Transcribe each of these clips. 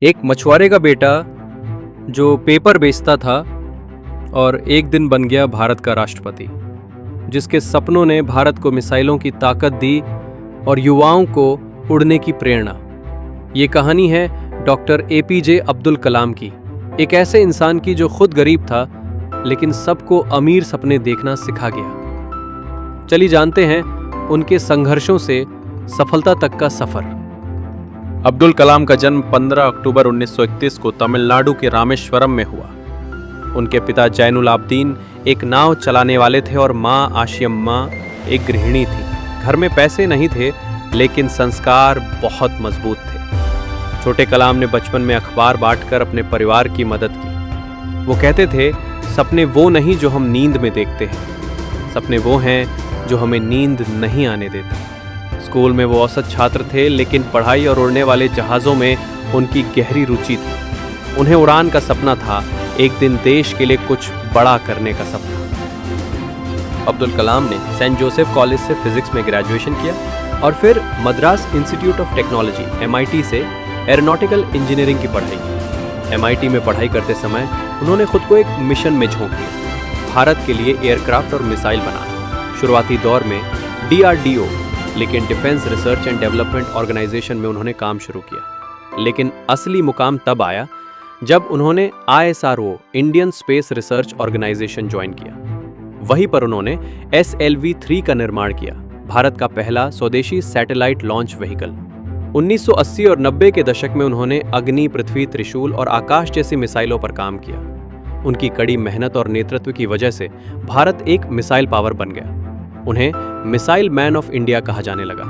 एक मछुआरे का बेटा जो पेपर बेचता था और एक दिन बन गया भारत का राष्ट्रपति, जिसके सपनों ने भारत को मिसाइलों की ताकत दी और युवाओं को उड़ने की प्रेरणा। ये कहानी है डॉक्टर एपीजे अब्दुल कलाम की, एक ऐसे इंसान की जो खुद गरीब था लेकिन सबको अमीर सपने देखना सिखा गया। चलिए जानते हैं उनके संघर्षों से सफलता तक का सफर। अब्दुल कलाम का जन्म 15 अक्टूबर 1931 को तमिलनाडु के रामेश्वरम में हुआ। उनके पिता जैनुल आबदीन एक नाव चलाने वाले थे और माँ आशियम्मा एक गृहिणी थी। घर में पैसे नहीं थे लेकिन संस्कार बहुत मजबूत थे। छोटे कलाम ने बचपन में अखबार बांटकर अपने परिवार की मदद की। वो कहते थे, सपने वो नहीं जो हम नींद में देखते हैं, सपने वो हैं जो हमें नींद नहीं आने देते। स्कूल में वो औसत छात्र थे लेकिन पढ़ाई और उड़ने वाले जहाज़ों में उनकी गहरी रुचि थी। उन्हें उड़ान का सपना था, एक दिन देश के लिए कुछ बड़ा करने का सपना। अब्दुल कलाम ने सेंट जोसेफ कॉलेज से फिजिक्स में ग्रेजुएशन किया और फिर Madras institute of technology MIT से एरोनॉटिकल इंजीनियरिंग की पढ़ाई की। MIT में पढ़ाई करते समय उन्होंने खुद को एक मिशन में झोंक दिया, भारत के लिए एयरक्राफ्ट और मिसाइल बनाना। शुरुआती दौर में DRDO लेकिन defence research and development organisation में उन्होंने काम शुरू किया। लेकिन असली मुकाम तब आया जब उन्होंने ISRO Indian space research organisation join किया। वहीं पर उन्होंने SLV-3 का निर्माण किया, भारत का पहला स्वदेशी सैटेलाइट लॉन्च व्हीकल। 1980 और 90 के दशक में उन्होंने अग्नि, पृथ्वी, त्रिशूल और आकाश जैसी मिसाइलों पर काम किया। उनकी कड़ी मेहनत और नेतृत्व की वजह से भारत एक मिसाइल पावर बन गया। उन्हें मिसाइल मैन ऑफ इंडिया कहा जाने लगा।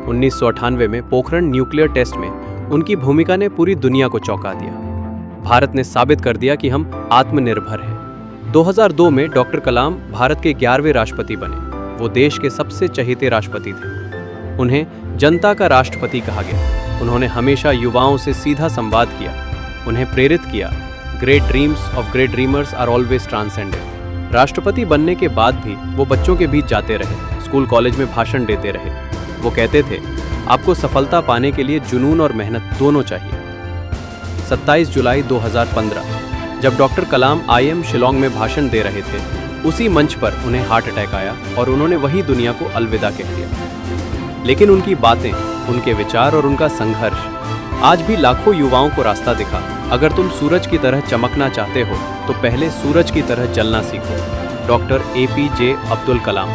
1998 में पोखरण न्यूक्लियर टेस्ट में उनकी भूमिका ने पूरी दुनिया को चौंका दिया। भारत ने साबित कर दिया कि हम आत्मनिर्भर हैं। 2002 में डॉक्टर कलाम भारत के 11वें राष्ट्रपति बने। वो देश के सबसे चहेते राष्ट्रपति थे। उन्हें जनता का राष्ट्रपति कहा गया। उन्होंने हमेशा युवाओं से सीधा संवाद किया, उन्हें प्रेरित किया। Great dreams of great dreamers are always transcended. राष्ट्रपति बनने के बाद भी वो बच्चों के बीच जाते रहे, स्कूल कॉलेज में भाषण देते रहे। वो कहते थे, आपको सफलता पाने के लिए जुनून और मेहनत दोनों चाहिए। 27 जुलाई 2015 जब डॉक्टर कलाम IIM शिलोंग में भाषण दे रहे थे, उसी मंच पर उन्हें हार्ट अटैक आया और उन्होंने वही दुनिया को अलविदा कह दिया। लेकिन उनकी बातें, उनके विचार और उनका संघर्ष आज भी लाखों युवाओं को रास्ता दिखा। अगर तुम सूरज की तरह चमकना चाहते हो तो पहले सूरज की तरह जलना सीखो। Doctor APJ Abdul Kalam.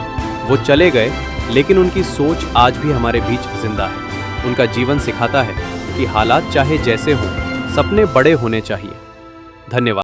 वो चले गए लेकिन उनकी सोच आज भी हमारे बीच जिंदा है। उनका जीवन सिखाता है कि हालात चाहे जैसे हों, सपने बड़े होने चाहिए। धन्यवाद।